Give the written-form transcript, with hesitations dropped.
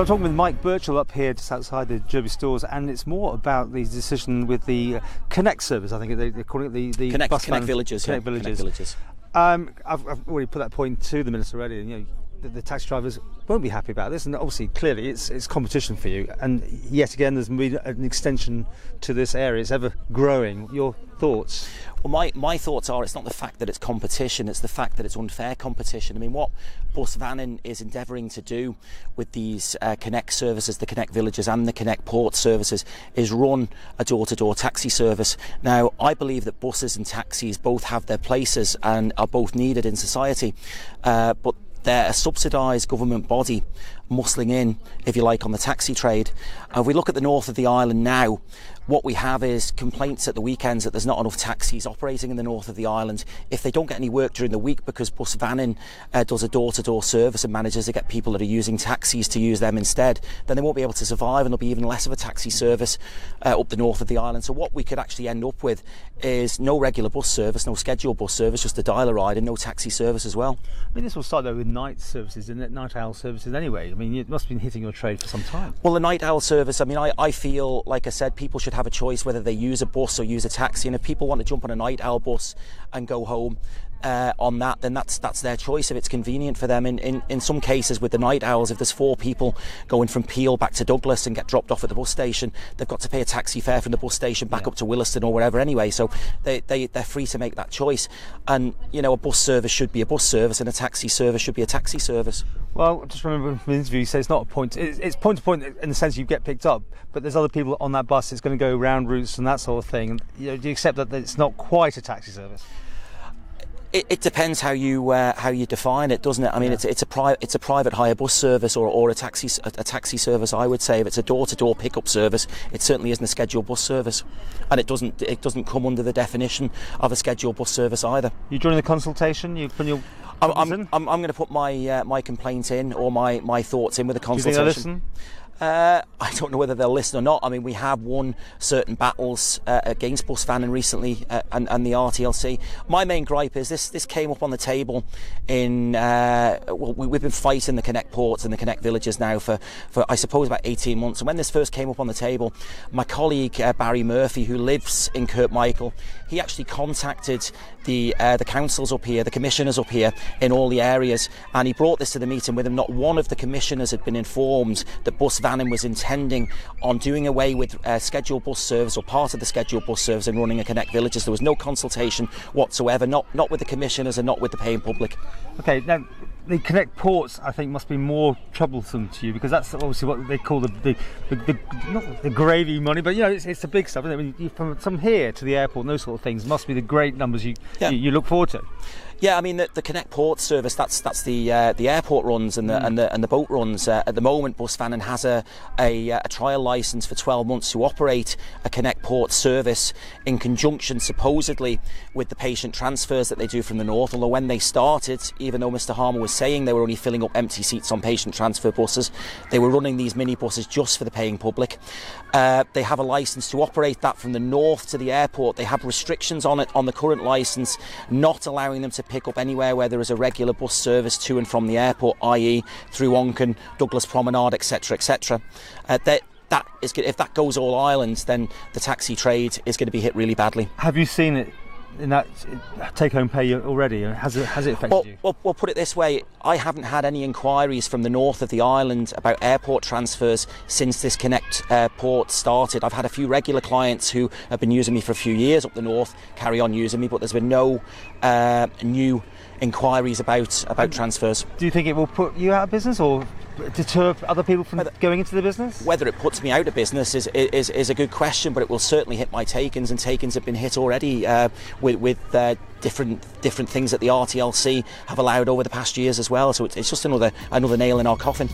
So I'm talking with Mike Birchall up here just outside the Jurby stores, and it's more about the decision with the Connect service. I think they're calling it the ConnectVILLAGES. ConnectVILLAGES. I've already put that point to the Minister already, and the taxi drivers won't be happy about this, and obviously clearly it's competition for you, and yet again there's been an extension to this area. It's ever growing. Your thoughts? Well, my thoughts are it's not the fact that it's competition, it's the fact that it's unfair competition. I mean, what Bus Vannin is endeavouring to do with these Connect services, the ConnectVILLAGES and the ConnectPort services, is run a door-to-door taxi service. Now, I believe that buses and taxis both have their places and are both needed in society, but they're a subsidised government body muscling in, if you like, on the taxi trade. If we look at the north of the island now, what we have is complaints at the weekends that there's not enough taxis operating in the north of the island. If they don't get any work during the week because Bus Vannin does a door-to-door service and manages to get people that are using taxis to use them instead, then they won't be able to survive, and there'll be even less of a taxi service up the north of the island. So what we could actually end up with is no regular bus service, no scheduled bus service, just a dialer ride, and no taxi service as well. I mean, this will start though with night services, isn't it? Night owl services anyway. I mean, it must have been hitting your trade for some time. Well, the night owl service, I mean, I feel, like I said, people should have a choice whether they use a bus or use a taxi, and if people want to jump on a night owl bus and go home on that, then that's their choice if it's convenient for them. In some cases with the night owls, if there's 4 people going from Peel back to Douglas and get dropped off at the bus station, they've got to pay a taxi fare from the bus station back up to Williston or wherever anyway, so they're free to make that choice. And a bus service should be a bus service, and a taxi service should be a taxi service. Well, just remember from the interview, you say it's not a point. It's point to point in the sense you get picked up, but there's other people on that bus. It's going to go round routes and that sort of thing. Do you accept that it's not quite a taxi service? It depends how you define it, doesn't it? I mean, it's a private hire bus service or a taxi service. I would say if it's a door-to-door pickup service, it certainly isn't a scheduled bus service, and it doesn't come under the definition of a scheduled bus service either. You joining the consultation? I'm going to put my complaint in, or my thoughts in with the consultation. Do you think they'll listen? I don't know whether they'll listen or not. I mean, we have won certain battles against Bus Vannin recently and the RTLC. My main gripe is this came up on the table in, we've been fighting the ConnectPorts and the ConnectVILLAGES now for I suppose about 18 months. And when this first came up on the table, my colleague Barry Murphy, who lives in Kirkmichael, he actually contacted the councils up here, the commissioners up here in all the areas, and he brought this to the meeting with him. Not one of the commissioners had been informed that Bus Vannin was intending on doing away with scheduled bus service or part of the scheduled bus service and running a ConnectVILLAGES. There was no consultation whatsoever, not with the commissioners and not with the paying public. Okay, now the ConnectPorts, I think, must be more troublesome to you, because that's obviously what they call the not the gravy money, but it's the big stuff, isn't it? I mean, from here to the airport and those sort of things must be the great numbers you look forward to. Yeah, I mean the ConnectPort service, that's the airport runs and the boat runs. At the moment, Bus Vannin has a trial licence for 12 months to operate a ConnectPort service in conjunction, supposedly, with the patient transfers that they do from the north. Although when they started, even though Mr Harmer was saying they were only filling up empty seats on patient transfer buses, they were running these minibuses just for the paying public. They have a licence to operate that from the north to the airport. They have restrictions on it on the current licence, not allowing them to pick up anywhere where there is a regular bus service to and from the airport, i.e. through Onken, Douglas Promenade, etc, etc. If that goes all islands, then the taxi trade is going to be hit really badly. Have you seen it in that take-home pay already? Has it affected you? Well, put it this way, I haven't had any inquiries from the north of the island about airport transfers since this ConnectPort started. I've had a few regular clients who have been using me for a few years up the north carry on using me, but there's been no new inquiries about transfers. Do you think it will put you out of business or deter other people from going into the business? Whether it puts me out of business is a good question, but it will certainly hit my takings, and takings have been hit already with different things that the RTLC have allowed over the past years as well. So it's just another nail in our coffin.